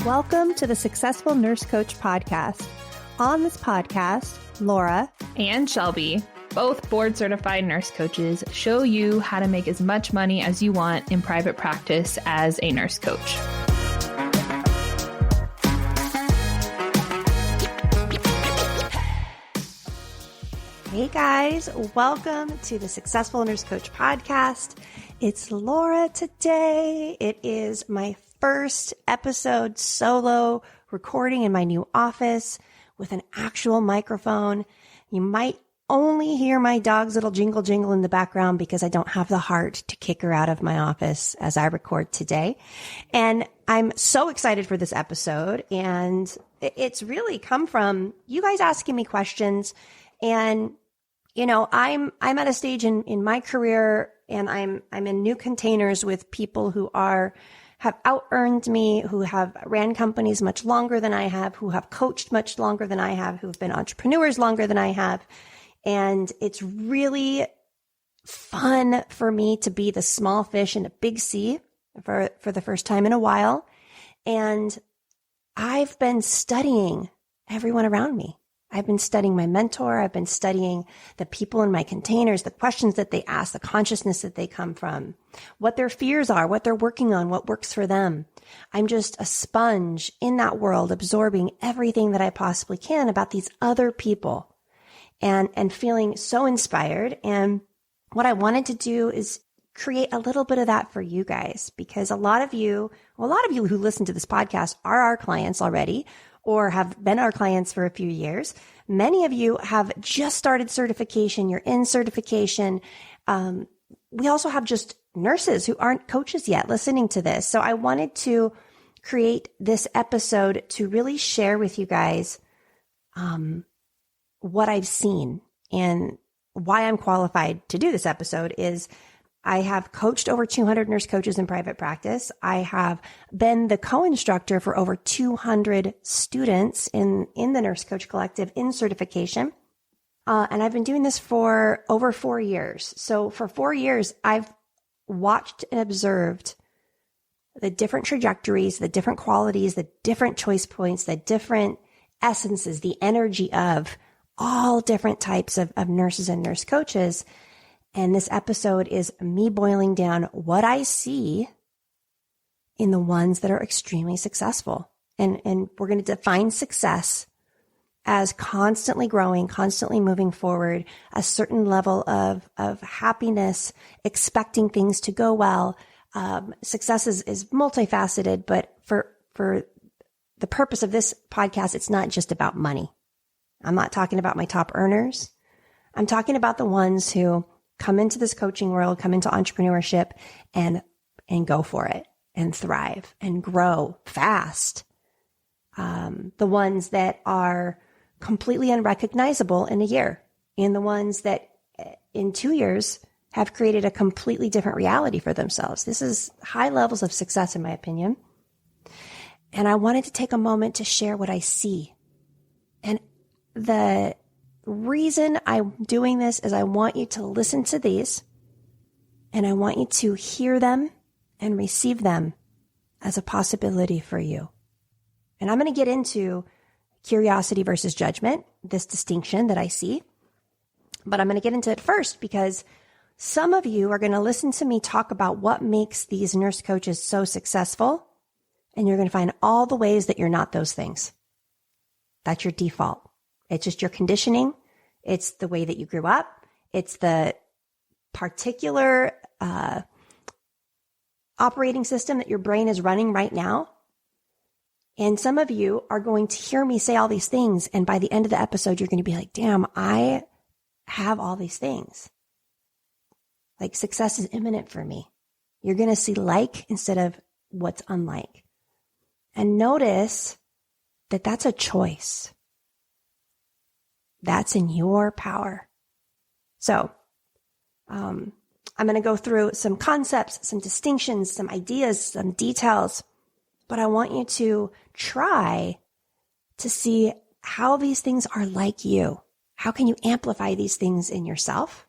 Welcome to the Successful Nurse Coach podcast. On this podcast, Laura and Shelby, both board-certified nurse coaches, show you how to make as much money as you want in private practice as a nurse coach. Hey guys, welcome to the Successful Nurse Coach podcast. It's Laura today. It is my first episode solo recording in my new office with an actual microphone. You might only hear my dog's little jingle jingle in the background because I don't have the heart to kick her out of my office as I record today. And I'm so excited for this episode. And it's really come from you guys asking me questions. And, you know, I'm at a stage in my career and I'm in new containers with people who have out-earned me, who have ran companies much longer than I have, who have coached much longer than I have, who've been entrepreneurs longer than I have. And it's really fun for me to be the small fish in a big sea for the first time in a while. And I've been studying everyone around me. I've been studying my mentor. I've been studying the people in my containers, the questions that they ask, the consciousness that they come from, what their fears are, what they're working on, what works for them. I'm just a sponge in that world, absorbing everything that I possibly can about these other people and feeling so inspired. And what I wanted to do is create a little bit of that for you guys, because a lot of you who listen to this podcast are our clients already, or have been our clients for a few years. Many of you have just started certification. You're in certification. We also have just nurses who aren't coaches yet listening to this. So I wanted to create this episode to really share with you guys what I've seen. And why I'm qualified to do this episode is I have coached over 200 nurse coaches in private practice. I have been the co-instructor for over 200 students in the Nurse Coach Collective in certification. And I've been doing this for over 4 years. So for 4 years, I've watched and observed the different trajectories, the different qualities, the different choice points, the different essences, the energy of all different types of nurses and nurse coaches. And this episode is me boiling down what I see in the ones that are extremely successful. And we're going to define success as constantly growing, constantly moving forward, a certain level of happiness, expecting things to go well. Success is multifaceted, but for the purpose of this podcast, it's not just about money. I'm not talking about my top earners. I'm talking about the ones who come into this coaching world, come into entrepreneurship and go for it and thrive and grow fast. The ones that are completely unrecognizable in a year, and the ones that in 2 years have created a completely different reality for themselves. This is high levels of success, in my opinion. And I wanted to take a moment to share what I see. And the reason I'm doing this is I want you to listen to these, and I want you to hear them and receive them as a possibility for you. And I'm going to get into curiosity versus judgment, this distinction that I see. But I'm going to get into it first because some of you are going to listen to me talk about what makes these nurse coaches so successful, and you're going to find all the ways that you're not those things. That's your default. It's just your conditioning. It's the way that you grew up. It's the particular operating system that your brain is running right now. And some of you are going to hear me say all these things. And by the end of the episode, you're going to be like, damn, I have all these things. Like success is imminent for me. You're going to see like instead of what's unlike. And notice that that's a choice. That's in your power. So, I'm going to go through some concepts, some distinctions, some ideas, some details, but I want you to try to see how these things are like you. How can you amplify these things in yourself?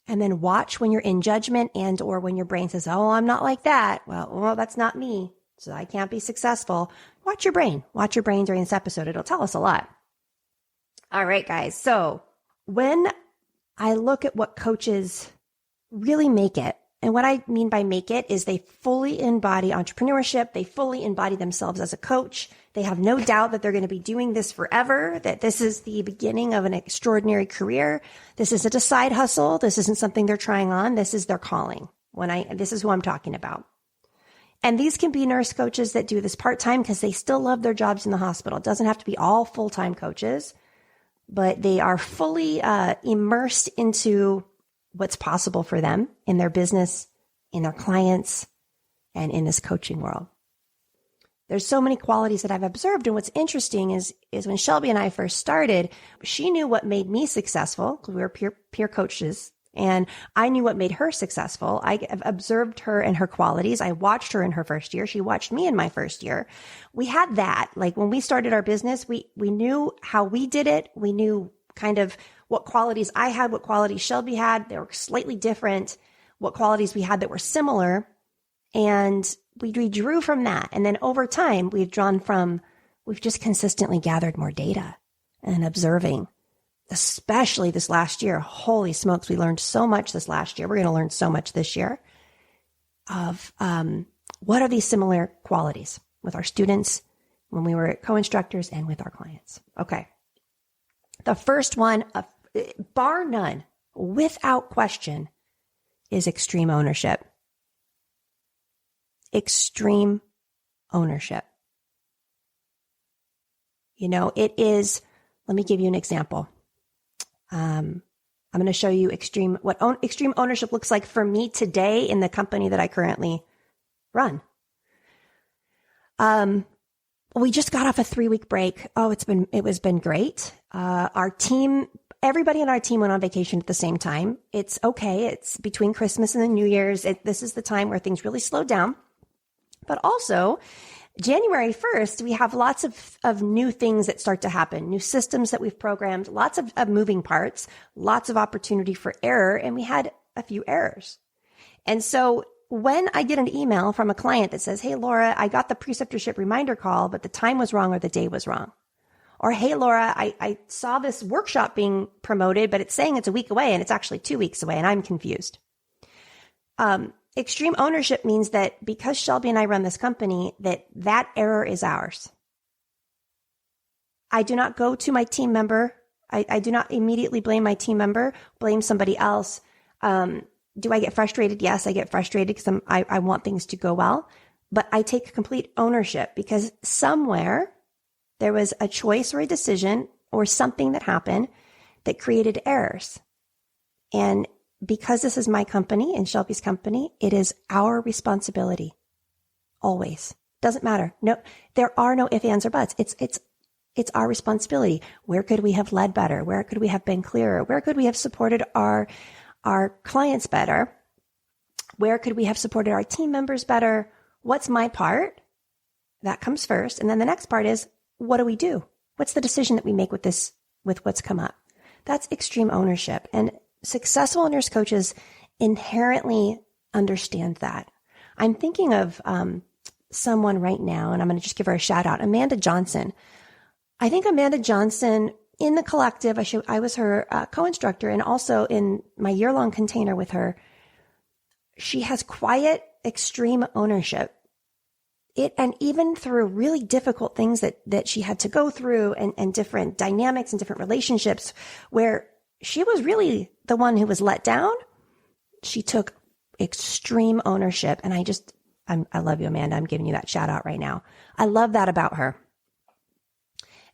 And then watch when you're in judgment and or when your brain says, oh, I'm not like that. Well, that's not me. so I can't be successful. Watch your brain. Watch your brain during this episode. It'll tell us a lot. All right, guys. So when I look at what coaches really make it, and what I mean by make it is they fully embody entrepreneurship. They fully embody themselves as a coach. They have no doubt that they're going to be doing this forever, that this is the beginning of an extraordinary career. This isn't a side hustle. This isn't something they're trying on. This is their calling. This is who I'm talking about. And these can be nurse coaches that do this part-time because they still love their jobs in the hospital. It doesn't have to be all full-time coaches, but they are fully immersed into what's possible for them in their business, in their clients, and in this coaching world. There's so many qualities that I've observed. And what's interesting is when Shelby and I first started, she knew what made me successful because we were peer coaches. And I knew what made her successful. I observed her and her qualities. I watched her in her first year. She watched me in my first year. We had that. Like when we started our business, we knew how we did it. We knew kind of what qualities I had, what qualities Shelby had. They were slightly different. What qualities we had that were similar. And we drew from that. And then over time, we've just consistently gathered more data and observing. Especially this last year. Holy smokes, we learned so much this last year. We're going to learn so much this year of what are these similar qualities with our students when we were co-instructors and with our clients. Okay. The first one, bar none, without question, is extreme ownership. Extreme ownership. It is, let me give you an example. I'm going to show you extreme ownership looks like for me today in the company that I currently run. We just got off a 3-week break. Oh, it was been great. Our team, everybody on our team went on vacation at the same time. It's okay. It's between Christmas and the New Year's. This is the time where things really slow down. But also, January 1st, we have lots of new things that start to happen, new systems that we've programmed, lots of moving parts, lots of opportunity for error, and we had a few errors. And so when I get an email from a client that says, hey, Laura, I got the preceptorship reminder call, but the time was wrong or the day was wrong. Or, hey, Laura, I saw this workshop being promoted, but it's saying it's a week away and it's actually 2 weeks away and I'm confused. Extreme ownership means that because Shelby and I run this company, that error is ours. I do not go to my team member. I do not immediately blame my team member, blame somebody else. Do I get frustrated? Yes, I get frustrated because I want things to go well, but I take complete ownership because somewhere there was a choice or a decision or something that happened that created errors. And because this is my company and Shelby's company, it is our responsibility. Always. Doesn't matter. No, there are no ifs, ands, or buts. It's our responsibility. Where could we have led better? Where could we have been clearer? Where could we have supported our clients better? Where could we have supported our team members better? What's my part? That comes first. And then the next part is, what do we do? What's the decision that we make with what's come up? That's extreme ownership. And successful nurse coaches inherently understand that. I'm thinking of someone right now, and I'm going to just give her a shout out, Amanda Johnson. I think Amanda Johnson in the collective, I was her co-instructor and also in my year-long container with her. She has quiet, extreme ownership. And even through really difficult things that she had to go through and different dynamics and different relationships where she was really the one who was let down. She took extreme ownership. And I love you, Amanda. I'm giving you that shout out right now. I love that about her.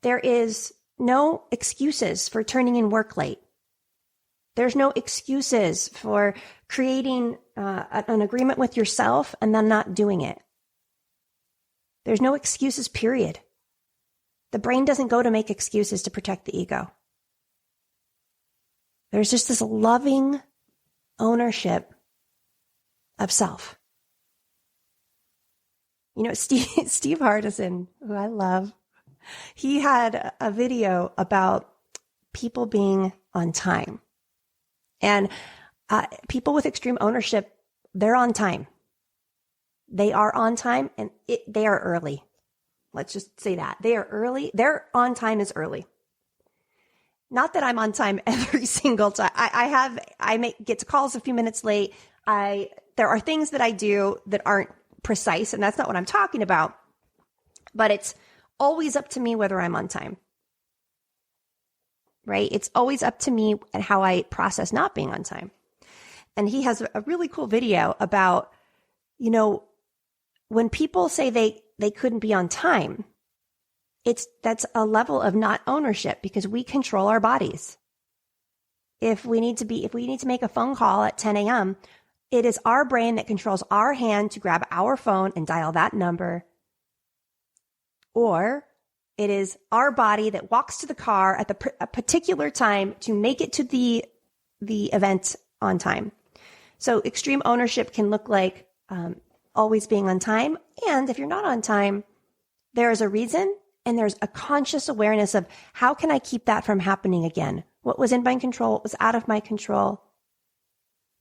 There is no excuses for turning in work late. There's no excuses for creating an agreement with yourself and then not doing it. There's no excuses, period. The brain doesn't go to make excuses to protect the ego. There's just this loving ownership of self. Steve Hardison, who I love, he had a video about people being on time. And people with extreme ownership, they're on time. They are on time and they are early. Let's just say that. They are early. Their on time is early. Not that I'm on time every single time. I get to calls a few minutes late. There are things that I do that aren't precise, and that's not what I'm talking about. But it's always up to me whether I'm on time. Right? It's always up to me and how I process not being on time. And he has a really cool video about, when people say they couldn't be on time, that's a level of not ownership because we control our bodies. If we need to make a phone call at 10 a.m., it is our brain that controls our hand to grab our phone and dial that number. Or it is our body that walks to the car at a particular time to make it to the event on time. So extreme ownership can look like always being on time. And if you're not on time, there is a reason and there's a conscious awareness of how can I keep that from happening again? What was in my control? What was out of my control?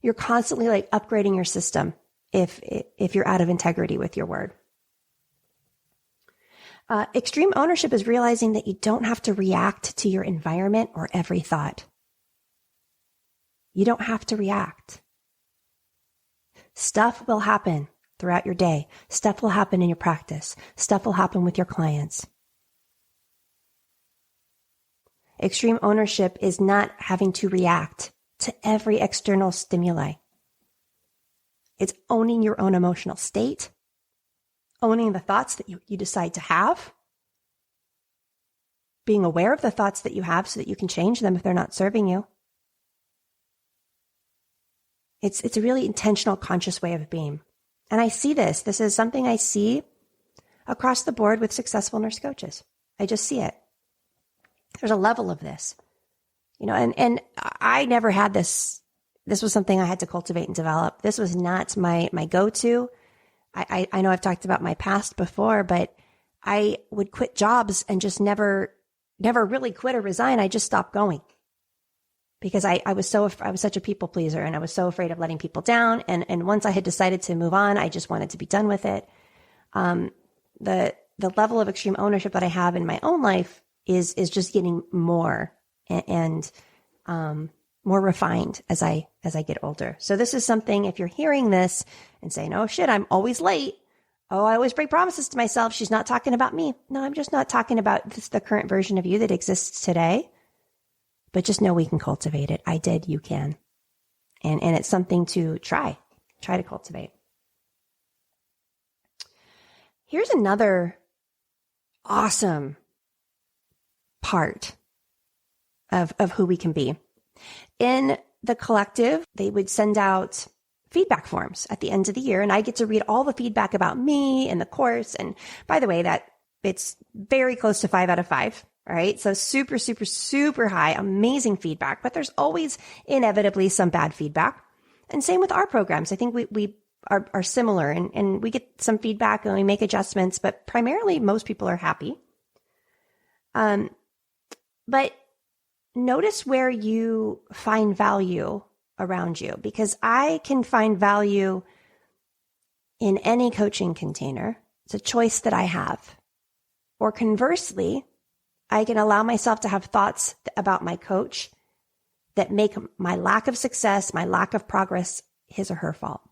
You're constantly upgrading your system if you're out of integrity with your word. Extreme ownership is realizing that you don't have to react to your environment or every thought. You don't have to react. Stuff will happen throughout your day. Stuff will happen in your practice. Stuff will happen with your clients. Extreme ownership is not having to react to every external stimuli. It's owning your own emotional state, owning the thoughts that you decide to have, being aware of the thoughts that you have so that you can change them if they're not serving you. It's a really intentional, conscious way of being. And I see this. This is something I see across the board with successful nurse coaches. I just see it. There's a level of this, and I never had this. This was something I had to cultivate and develop. This was not my go-to. I know I've talked about my past before, but I would quit jobs and just never really quit or resign. I just stopped going because I was such a people pleaser and I was so afraid of letting people down. And once I had decided to move on, I just wanted to be done with it. The level of extreme ownership that I have in my own life is just getting more and more refined as I get older. So this is something, if you're hearing this and saying, oh shit, I'm always late. Oh, I always break promises to myself. She's not talking about me. No, I'm just not talking about the current version of you that exists today. But just know we can cultivate it. I did. You can. And it's something to try to cultivate. Here's another awesome part of who we can be. In the collective, they would send out feedback forms at the end of the year, and I get to read all the feedback about me and the course. And by the way, that it's very close to 5 out of 5. All right. So super, super, super high, amazing feedback, but there's always inevitably some bad feedback. And same with our programs. I think we are similar and we get some feedback and we make adjustments, but primarily most people are happy. But notice where you find value around you, because I can find value in any coaching container. It's a choice that I have. Or conversely, I can allow myself to have thoughts about my coach that make my lack of success, my lack of progress, his or her fault.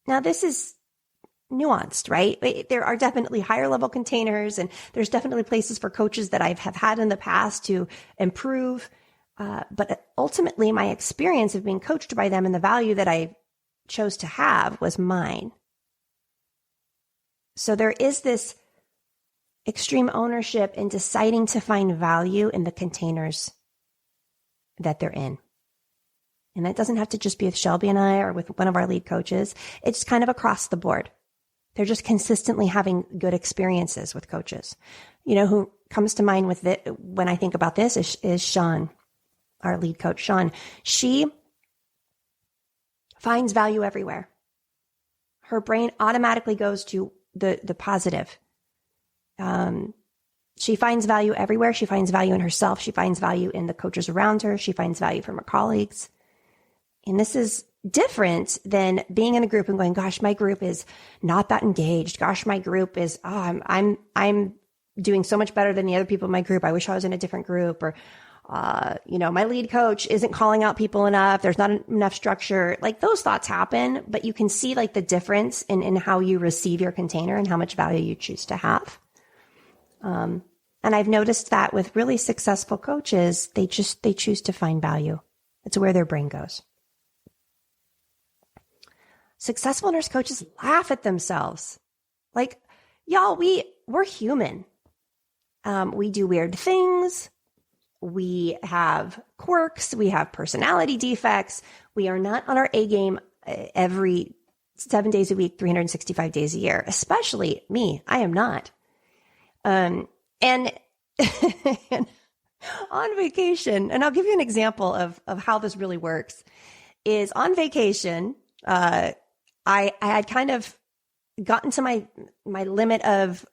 Now, this is nuanced, right? There are definitely higher level containers, and there's definitely places for coaches that I have had in the past to improve. But ultimately, my experience of being coached by them and the value that I chose to have was mine. So there is this extreme ownership in deciding to find value in the containers that they're in. And that doesn't have to just be with Shelby and I or with one of our lead coaches. It's kind of across the board. They're just consistently having good experiences with coaches. Who comes to mind with it when I think about this is Sean, our lead coach, Sean. She finds value everywhere. Her brain automatically goes to the positive. She finds value everywhere. She finds value in herself. She finds value in the coaches around her. She finds value from her colleagues. And this is different than being in a group and going, gosh, my group is not that engaged. Gosh, my group is, I'm doing so much better than the other people in my group. I wish I was in a different group. Or, my lead coach isn't calling out people enough. There's not enough structure. Like those thoughts happen, but you can see like the difference in how you receive your container and how much value you choose to have. And I've noticed that with really successful coaches, they choose to find value. It's where their brain goes. Successful nurse coaches laugh at themselves. Like, y'all, we're human. We do weird things. We have quirks. We have personality defects. We are not on our A game every 7 days a week, 365 days a year, especially me. I am not. And on vacation, and I'll give you an example of how this really works, is on vacation, I had kind of gotten to my limit of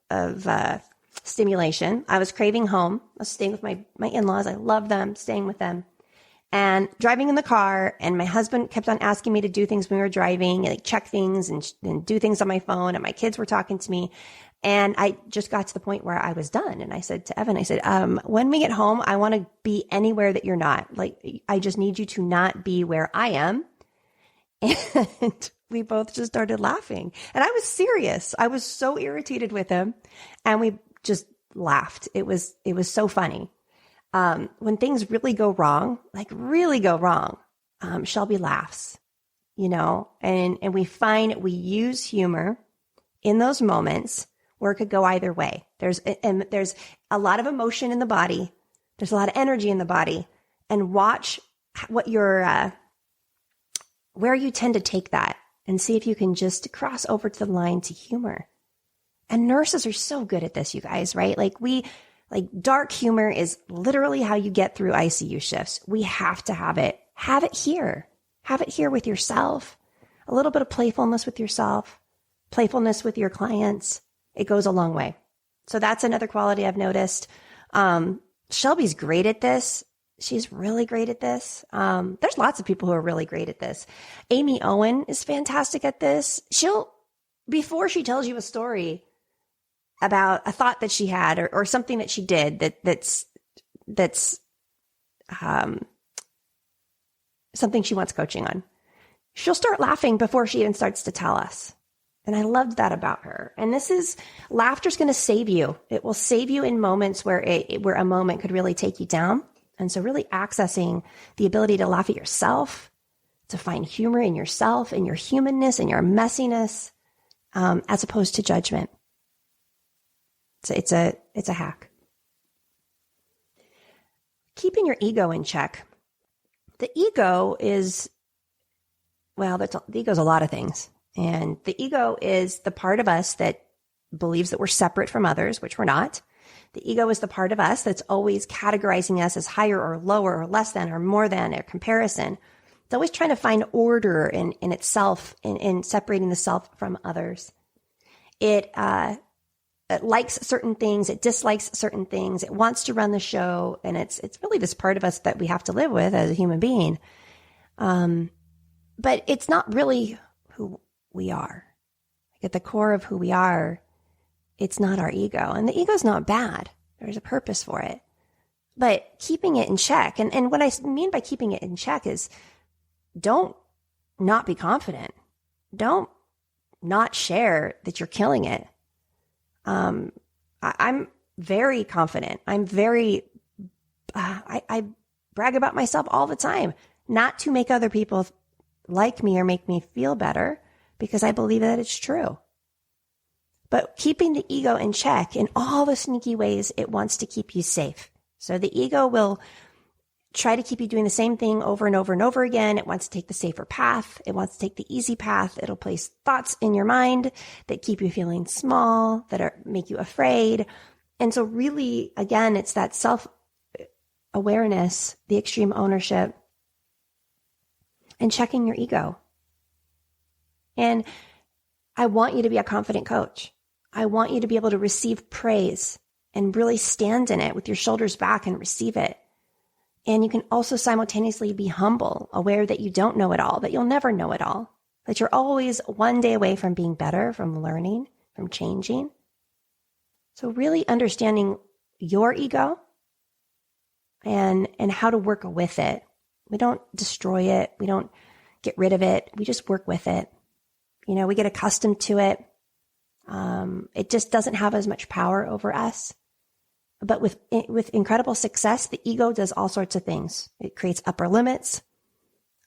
stimulation. I was craving home. I was staying with my in-laws. I love them, staying with them. And driving in the car, and my husband kept on asking me to do things when we were driving, like check things and do things on my phone, and my kids were talking to me. And I just got to the point where I was done. And I said to Evan, when we get home, I want to be anywhere that you're not. Like, I just need you to not be where I am. And we both just started laughing. And I was serious. I was so irritated with him. And we just laughed. It was so funny. When things really go wrong, Shelby laughs, and we use humor in those moments where it could go either way. There's a lot of emotion in the body. There's a lot of energy in the body, and watch what where you tend to take that and see if you can just cross over to the line to humor. And nurses are so good at this, you guys, right? Like dark humor is literally how you get through ICU shifts. We have to have it. Have it here. Have it here with yourself. A little bit of playfulness with yourself, playfulness with your clients. It goes a long way. So that's another quality I've noticed. Shelby's great at this. She's really great at this. There's lots of people who are really great at this. Amy Owen is fantastic at this. Before she tells you a story about a thought that she had or something that she did that's something she wants coaching on, she'll start laughing before she even starts to tell us. And I loved that about her. And laughter's going to save you. It will save you in moments where a moment could really take you down. And so really accessing the ability to laugh at yourself, to find humor in yourself and your humanness and your messiness, as opposed to judgment. It's a hack. Keeping your ego in check. The ego is a lot of things. And the ego is the part of us that believes that we're separate from others, which we're not. The ego is the part of us that's always categorizing us as higher or lower or less than or more than, or comparison. It's always trying to find order in itself, in separating the self from others. It likes certain things. It dislikes certain things. It wants to run the show. And it's really this part of us that we have to live with as a human being. But it's not really who we are. Like at the core of who we are, it's not our ego. And the ego's not bad. There's a purpose for it. But keeping it in check, and what I mean by keeping it in check is don't not be confident. Don't not share that you're killing it. I'm very confident. I brag about myself all the time, not to make other people like me or make me feel better, because I believe that it's true. But keeping the ego in check in all the sneaky ways it wants to keep you safe. So the ego will try to keep you doing the same thing over and over and over again. It wants to take the safer path. It wants to take the easy path. It'll place thoughts in your mind that keep you feeling small, make you afraid. And so really, again, it's that self-awareness, the extreme ownership, and checking your ego. And I want you to be a confident coach. I want you to be able to receive praise and really stand in it with your shoulders back and receive it. And you can also simultaneously be humble, aware that you don't know it all, that you'll never know it all, that you're always one day away from being better, from learning, from changing. So really understanding your ego and how to work with it. We don't destroy it. We don't get rid of it. We just work with it. We get accustomed to it. It just doesn't have as much power over us. But with incredible success, the ego does all sorts of things. It creates upper limits.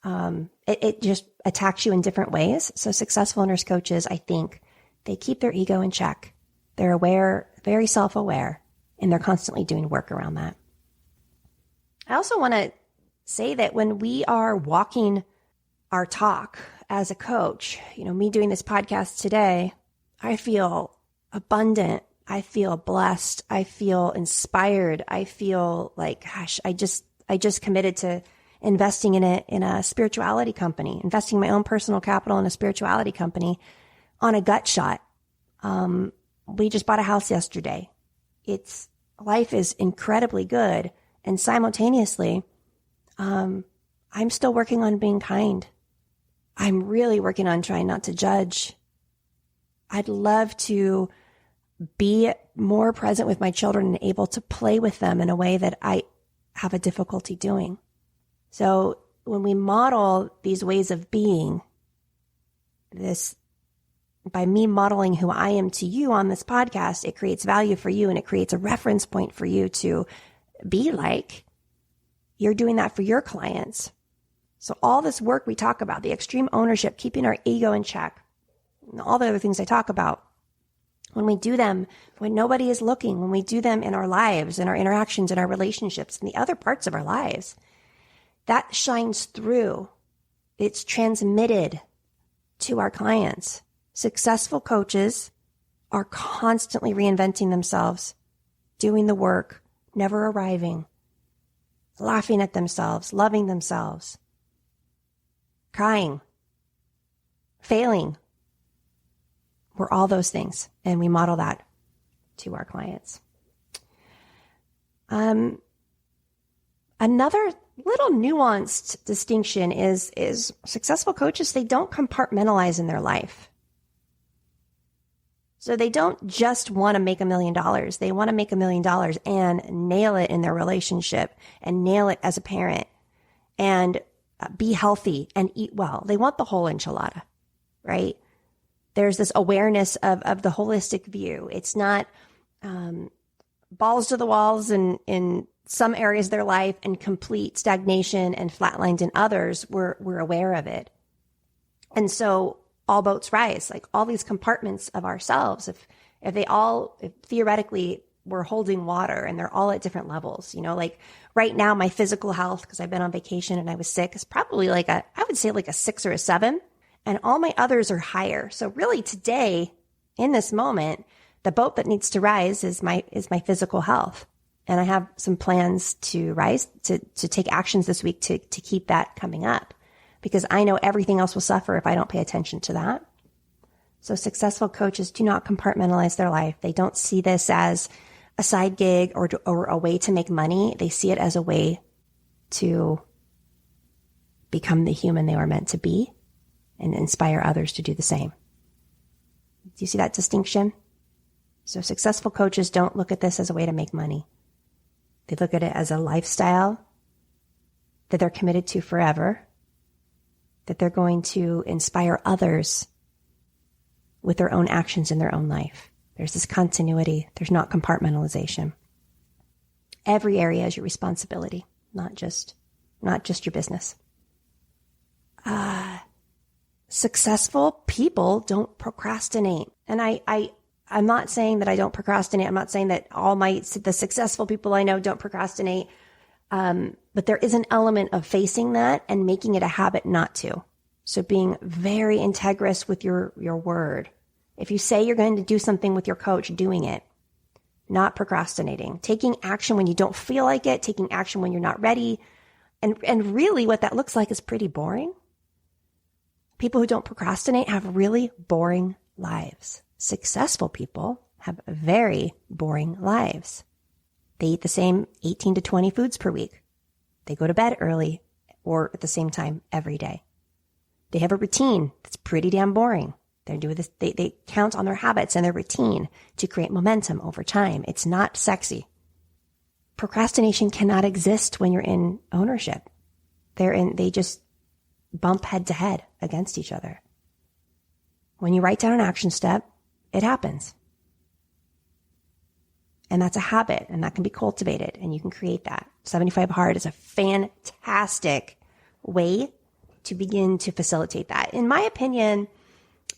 It just attacks you in different ways. So successful nurse coaches, I think, they keep their ego in check. They're aware, very self-aware, and they're constantly doing work around that. I also want to say that when we are walking our talk as a coach, me doing this podcast today, I feel abundant. I feel blessed. I feel inspired. I feel like, gosh, I just committed to investing in a spirituality company, investing my own personal capital in a spirituality company on a gut shot. We just bought a house yesterday. Life is incredibly good. And simultaneously, I'm still working on being kind. I'm really working on trying not to judge. I'd love to be more present with my children and able to play with them in a way that I have a difficulty doing. So when we model these ways of being, by me modeling who I am to you on this podcast, it creates value for you and it creates a reference point for you to be like. You're doing that for your clients. So all this work we talk about, the extreme ownership, keeping our ego in check, and all the other things I talk about, when we do them, when nobody is looking, when we do them in our lives, in our interactions, in our relationships, in the other parts of our lives, that shines through. It's transmitted to our clients. Successful coaches are constantly reinventing themselves, doing the work, never arriving, laughing at themselves, loving themselves, crying, failing. We're all those things, and we model that to our clients. Another little nuanced distinction is successful coaches, they don't compartmentalize in their life. So they don't just want to make $1 million. They want to make $1 million and nail it in their relationship and nail it as a parent and be healthy and eat well. They want the whole enchilada, right? There's this awareness of the holistic view. It's not balls to the walls in some areas of their life and complete stagnation and flatlines in others. We're aware of it. And so all boats rise, like all these compartments of ourselves, if theoretically we're holding water and they're all at different levels, like right now, my physical health, because I've been on vacation and I was sick, is probably I would say like a 6 or a 7. And all my others are higher. So really today, in this moment, the boat that needs to rise is my physical health. And I have some plans to rise, to take actions this week to keep that coming up, because I know everything else will suffer if I don't pay attention to that. So successful coaches do not compartmentalize their life. They don't see this as a side gig or a way to make money. They see it as a way to become the human they were meant to be and inspire others to do the same. Do you see that distinction? So successful coaches don't look at this as a way to make money. They look at it as a lifestyle that they're committed to forever, that they're going to inspire others with their own actions in their own life. There's this continuity. There's not compartmentalization. Every area is your responsibility, not just your business. Successful people don't procrastinate. And I'm not saying that I don't procrastinate. I'm not saying that the successful people I know don't procrastinate. But there is an element of facing that and making it a habit not to. So being very integrous with your word. If you say you're going to do something with your coach, doing it, not procrastinating, taking action when you don't feel like it, taking action when you're not ready. And really what that looks like is pretty boring. People who don't procrastinate have really boring lives. Successful people have very boring lives. They eat the same 18 to 20 foods per week. They go to bed early or at the same time every day. They have a routine that's pretty damn boring. They do this. They count on their habits and their routine to create momentum over time. It's not sexy. Procrastination cannot exist when you're in ownership. They just bump head to head against each other. When you write down an action step, it happens. And that's a habit, and that can be cultivated, and you can create that. 75 Hard is a fantastic way to begin to facilitate that. In my opinion,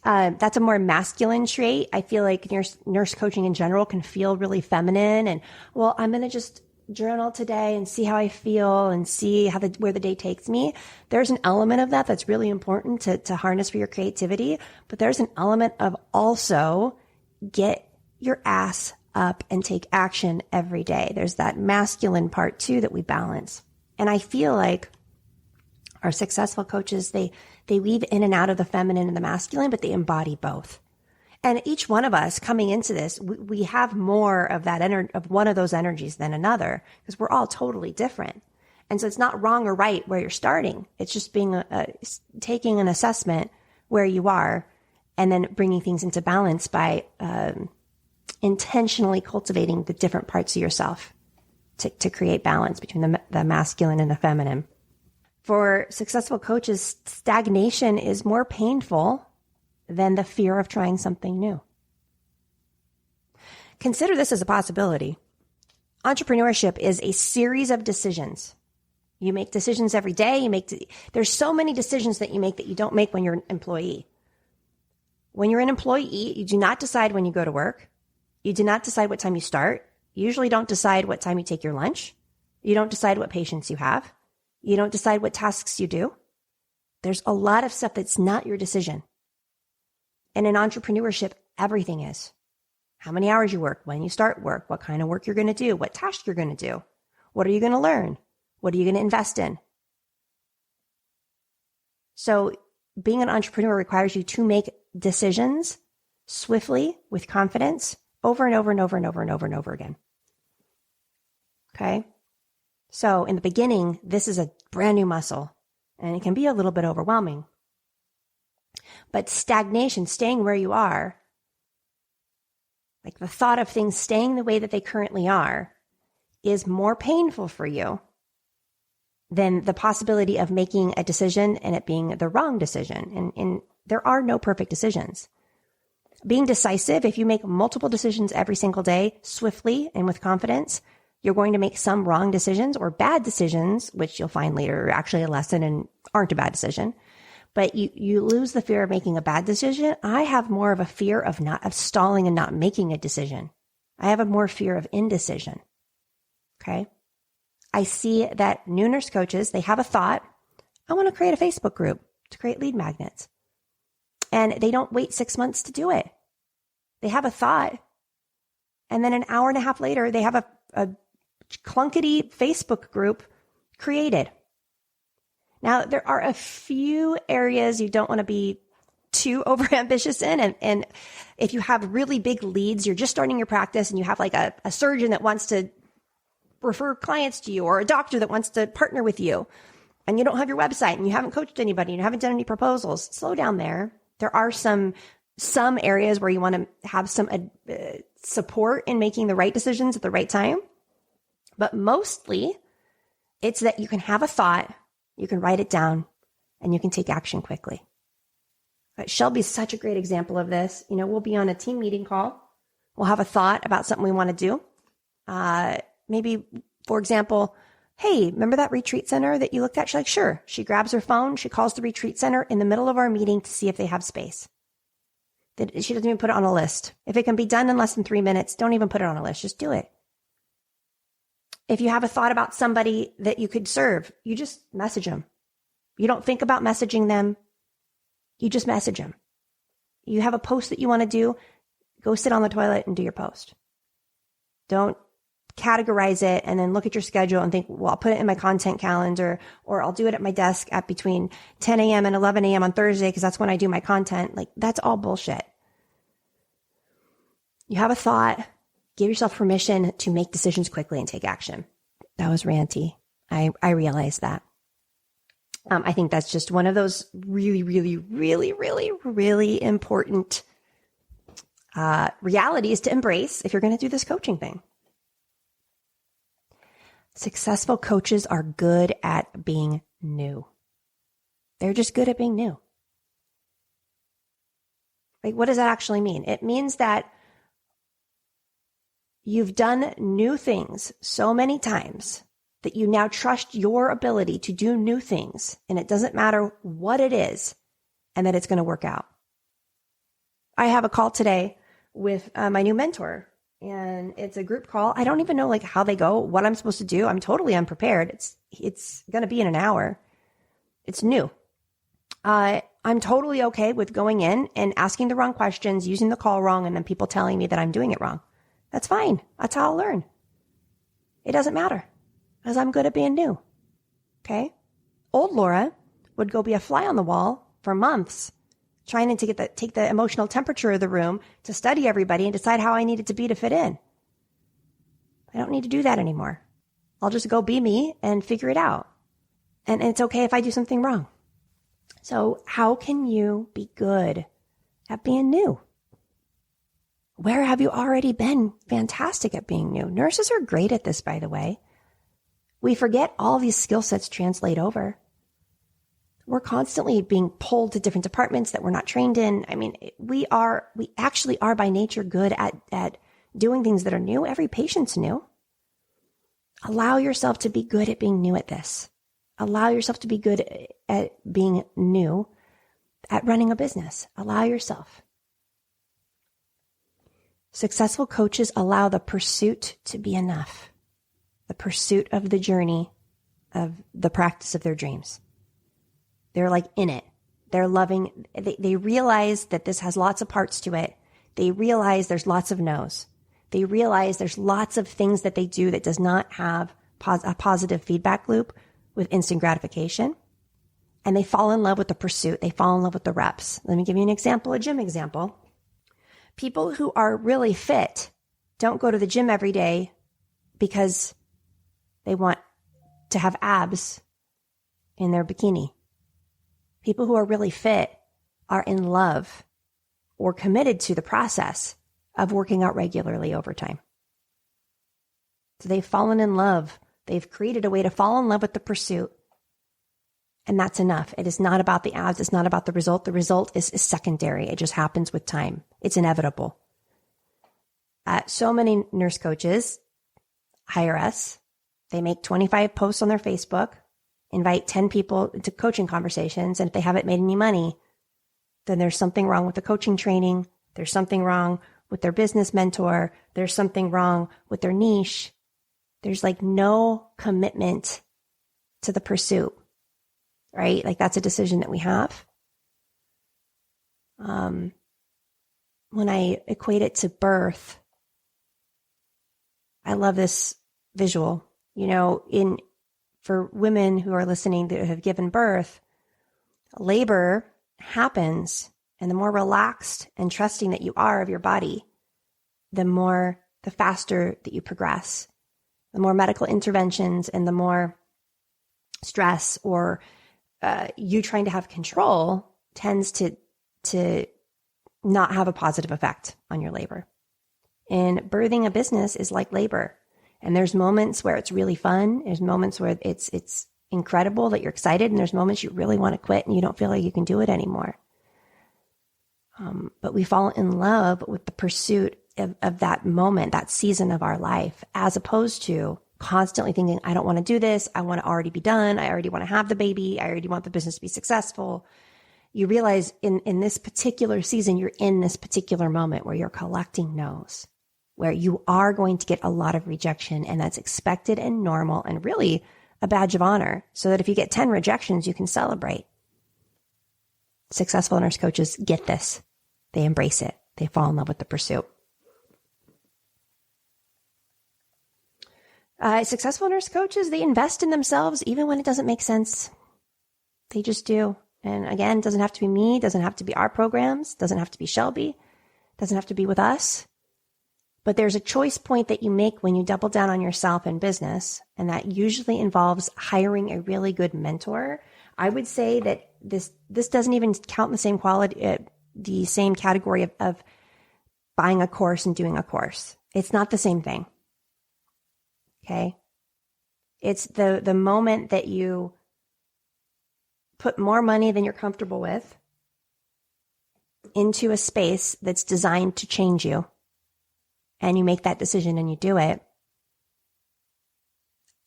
that's a more masculine trait. I feel like nurse coaching in general can feel really feminine, and, well, I'm going to just journal today and see how I feel and see where the day takes me. There's an element of that that's really important to harness for your creativity, but there's an element of also get your ass up and take action every day. There's that masculine part too that we balance. And I feel like our successful coaches, they weave in and out of the feminine and the masculine, but they embody both. And each one of us coming into this, we have more of that of one of those energies than another, because we're all totally different. And so it's not wrong or right where you're starting. It's just taking an assessment where you are and then bringing things into balance by intentionally cultivating the different parts of yourself to create balance between the masculine and the feminine. For successful coaches, stagnation is more painful than the fear of trying something new. Consider this as a possibility. Entrepreneurship is a series of decisions. You make decisions every day. There's so many decisions that you make that you don't make when you're an employee. When you're an employee, you do not decide when you go to work. You do not decide what time you start. You usually don't decide what time you take your lunch. You don't decide what patients you have. You don't decide what tasks you do. There's a lot of stuff that's not your decision. And in entrepreneurship, everything is. How many hours you work, when you start work, what kind of work you're going to do, what task you're going to do, what are you going to learn, what are you going to invest in. So being an entrepreneur requires you to make decisions swiftly with confidence over and over and over and over and over and over again. Okay? So in the beginning, this is a brand new muscle, and it can be a little bit overwhelming. But stagnation, staying where you are, like the thought of things staying the way that they currently are, is more painful for you than the possibility of making a decision and it being the wrong decision. And there are no perfect decisions. Being decisive, if you make multiple decisions every single day, swiftly and with confidence, you're going to make some wrong decisions or bad decisions, which you'll find later are actually a lesson and aren't a bad decision. But you lose the fear of making a bad decision. I have more of a fear of stalling and not making a decision. I have a more fear of indecision. Okay. I see that new nurse coaches, they have a thought. I want to create a Facebook group to create lead magnets. And they don't wait 6 months to do it. They have a thought. And then an hour and a half later, they have a clunkety Facebook group created. Now, there are a few areas you don't want to be too overambitious in. And if you have really big leads, you're just starting your practice and you have like a surgeon that wants to refer clients to you or a doctor that wants to partner with you and you don't have your website and you haven't coached anybody and you haven't done any proposals, slow down there. There are some areas where you want to have some support in making the right decisions at the right time. But mostly it's that you can have a thought, you can write it down, and you can take action quickly. But Shelby's such a great example of this. You know, we'll be on a team meeting call. We'll have a thought about something we want to do. Maybe, for example, hey, remember that retreat center that you looked at? She's like, sure. She grabs her phone. She calls the retreat center in the middle of our meeting to see if they have space. She doesn't even put it on a list. If it can be done in less than 3 minutes, don't even put it on a list. Just do it. If you have a thought about somebody that you could serve, you just message them. You don't think about messaging them. You just message them. You have a post that you want to do, go sit on the toilet and do your post. Don't categorize it and then look at your schedule and think, well, I'll put it in my content calendar or I'll do it at my desk at between 10 a.m. and 11 a.m. on Thursday because that's when I do my content. Like, that's all bullshit. You have a thought. Give yourself permission to make decisions quickly and take action. That was ranty. I realize that. I think that's just one of those really, really, really, really, really important realities to embrace if you're going to do this coaching thing. Successful coaches are good at being new. They're just good at being new. Like, what does that actually mean? It means that you've done new things so many times that you now trust your ability to do new things, and it doesn't matter what it is, and that it's going to work out. I have a call today with my new mentor, and it's a group call. I don't even know like how they go, what I'm supposed to do. I'm totally unprepared. It's going to be in an hour. It's new. I'm totally okay with going in and asking the wrong questions, using the call wrong, and then people telling me that I'm doing it wrong. That's fine. That's how I'll learn. It doesn't matter because I'm good at being new. Okay. Old Laura would go be a fly on the wall for months trying to take the emotional temperature of the room to study everybody and decide how I needed to be to fit in. I don't need to do that anymore. I'll just go be me and figure it out. And it's okay if I do something wrong. So how can you be good at being new? Where have you already been fantastic at being new? Nurses are great at this, by the way. We forget all these skill sets translate over. We're constantly being pulled to different departments that we're not trained in. I mean, we actually are by nature good at doing things that are new. Every patient's new. Allow yourself to be good at being new at this. Allow yourself to be good at being new at running a business. Allow yourself. Successful coaches allow the pursuit to be enough. The pursuit of the journey of the practice of their dreams. They're like in it. They're loving. They realize that this has lots of parts to it. They realize there's lots of no's. They realize there's lots of things that they do that does not have a positive feedback loop with instant gratification. And they fall in love with the pursuit. They fall in love with the reps. Let me give you an example, a gym example. People who are really fit don't go to the gym every day because they want to have abs in their bikini. People who are really fit are in love or committed to the process of working out regularly over time. So they've fallen in love. They've created a way to fall in love with the pursuit. And that's enough. It is not about the abs. It's not about the result. The result is secondary. It just happens with time. It's inevitable. So many nurse coaches hire us. They make 25 posts on their Facebook, invite 10 people to coaching conversations. And if they haven't made any money, then there's something wrong with the coaching training. There's something wrong with their business mentor. There's something wrong with their niche. There's like no commitment to the pursuit, right? Like that's a decision that we have. When I equate it to birth, I love this visual, for women who are listening that have given birth, labor happens, and the more relaxed and trusting that you are of your body, the faster that you progress. The more medical interventions and the more stress or you trying to have control tends to not have a positive effect on your labor. And birthing a business is like labor. And there's moments where it's really fun. There's moments where it's incredible that you're excited. And there's moments you really want to quit and you don't feel like you can do it anymore. But we fall in love with the pursuit of that moment, that season of our life, as opposed to constantly thinking, I don't want to do this. I want to already be done. I already want to have the baby. I already want the business to be successful. You realize in this particular season, you're in this particular moment where you're collecting no's, where you are going to get a lot of rejection, and that's expected and normal and really a badge of honor, so that if you get 10 rejections, you can celebrate. Successful nurse coaches get this. They embrace it. They fall in love with the pursuit. Successful nurse coaches, they invest in themselves even when it doesn't make sense. They just do. And again, it doesn't have to be me. It doesn't have to be our programs. It doesn't have to be Shelby. It doesn't have to be with us. But there's a choice point that you make when you double down on yourself in business, and that usually involves hiring a really good mentor. I would say that this doesn't even count the same quality, the same category of buying a course and doing a course. It's not the same thing. Okay? It's the moment that you put more money than you're comfortable with into a space that's designed to change you, and you make that decision and you do it.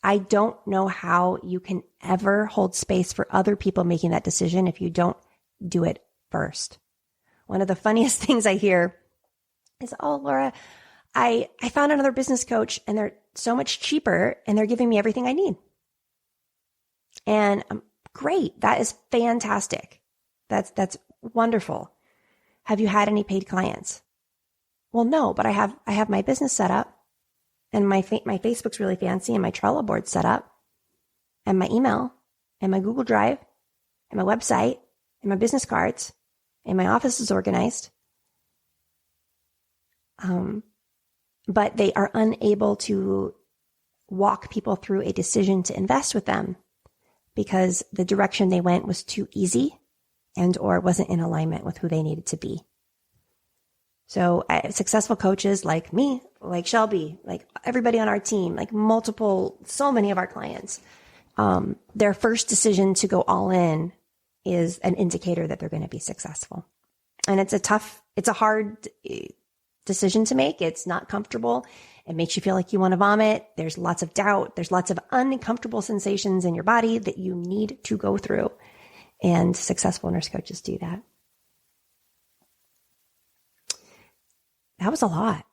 I don't know how you can ever hold space for other people making that decision if you don't do it first. One of the funniest things I hear is, oh, Laura, I found another business coach and they're so much cheaper and they're giving me everything I need. And great. That is fantastic. That's wonderful. Have you had any paid clients? Well, no, but I have my business set up, and my Facebook's really fancy, and my Trello board's set up, and my email, and my Google Drive, and my website, and my business cards, and my office is organized. But they are unable to walk people through a decision to invest with them because the direction they went was too easy and or wasn't in alignment with who they needed to be. So successful coaches like me, like Shelby, like everybody on our team, like so many of our clients, their first decision to go all in is an indicator that they're going to be successful. And it's a hard decision to make. It's not comfortable. It makes you feel like you want to vomit. There's lots of doubt. There's lots of uncomfortable sensations in your body that you need to go through. And successful nurse coaches do that. That was a lot.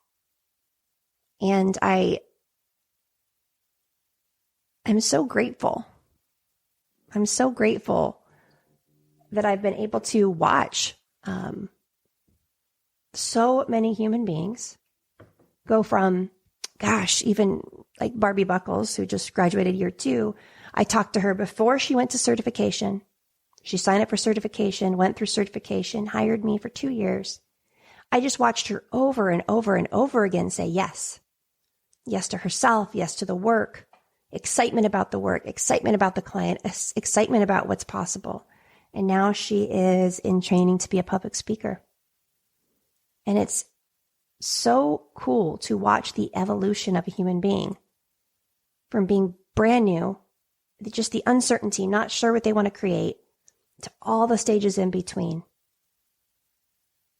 And I'm so grateful. I'm so grateful that I've been able to watch so many human beings go from, even like Barbie Buckles, who just graduated year 2. I talked to her before she went to certification. She signed up for certification, went through certification, hired me for 2 years. I just watched her over and over and over again say yes. Yes to herself, yes to the work, excitement about the work, excitement about the client, excitement about what's possible. And now she is in training to be a public speaker. And it's so cool to watch the evolution of a human being from being brand new, just the uncertainty, not sure what they want to create, to all the stages in between.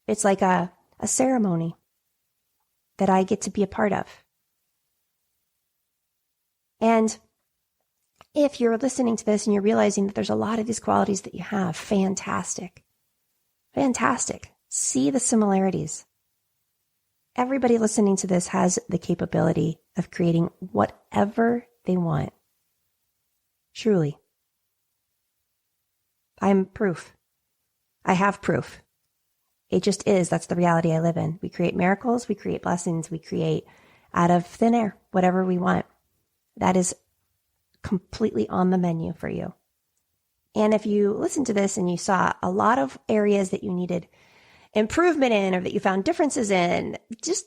It's like a ceremony that I get to be a part of. And if you're listening to this and you're realizing that there's a lot of these qualities that you have, fantastic. Fantastic. See the similarities. Everybody listening to this has the capability of creating whatever they want. Truly. I'm proof. I have proof. It just is. That's the reality I live in. We create miracles. We create blessings. We create out of thin air, whatever we want. That is completely on the menu for you. And if you listen to this and you saw a lot of areas that you needed improvement in, or that you found differences in, just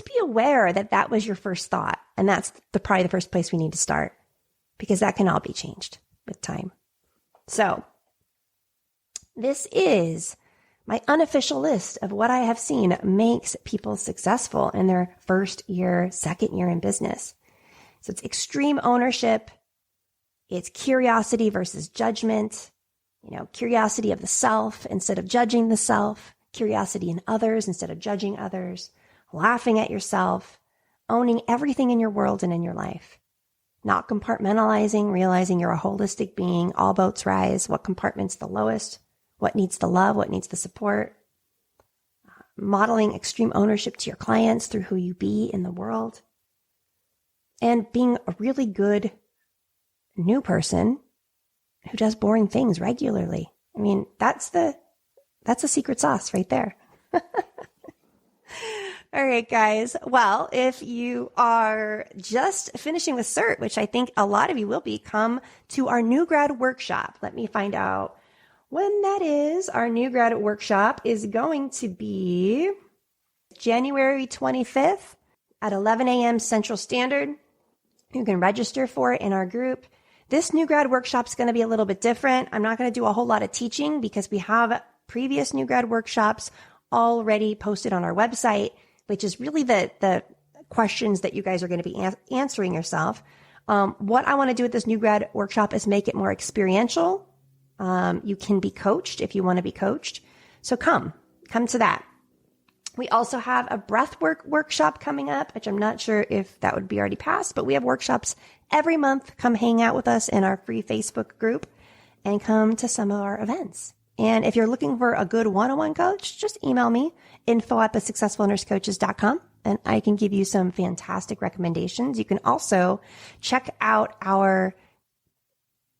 be aware that that was your first thought. And that's probably the first place we need to start, because that can all be changed with time. So this is my unofficial list of what I have seen makes people successful in their first year, second year in business. So it's extreme ownership. It's curiosity versus judgment. Curiosity of the self instead of judging the self. Curiosity in others instead of judging others. Laughing at yourself. Owning everything in your world and in your life. Not compartmentalizing, realizing you're a holistic being. All boats rise. What compartment's the lowest? What needs the love? What needs the support? Modeling extreme ownership to your clients through who you be in the world. And being a really good new person who does boring things regularly. I mean, that's the secret sauce right there. All right, guys. Well, if you are just finishing with CERT, which I think a lot of you will be, come to our new grad workshop. Let me find out when that is. Our new grad workshop is going to be January 25th at 11 a.m. Central Standard. You can register for it in our group. This new grad workshop is going to be a little bit different. I'm not going to do a whole lot of teaching because we have previous new grad workshops already posted on our website, which is really the questions that you guys are going to be answering yourself. What I want to do with this new grad workshop is make it more experiential. You can be coached if you want to be coached. So come to that. We also have a breathwork workshop coming up, which I'm not sure if that would be already passed, but we have workshops every month. Come hang out with us in our free Facebook group and come to some of our events. And if you're looking for a good one-on-one coach, just email me, info@thesuccessfulnursecoaches.com, and I can give you some fantastic recommendations. You can also check out our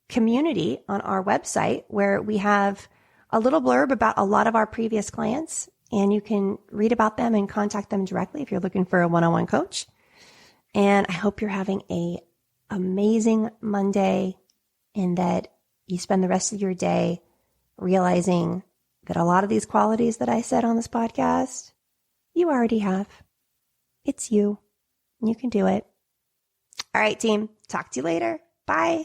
community on our website where we have a little blurb about a lot of our previous clients, and you can read about them and contact them directly if you're looking for a one-on-one coach. And I hope you're having an amazing Monday and that you spend the rest of your day realizing that a lot of these qualities that I said on this podcast, you already have. It's you. You can do it. All right, team. Talk to you later. Bye.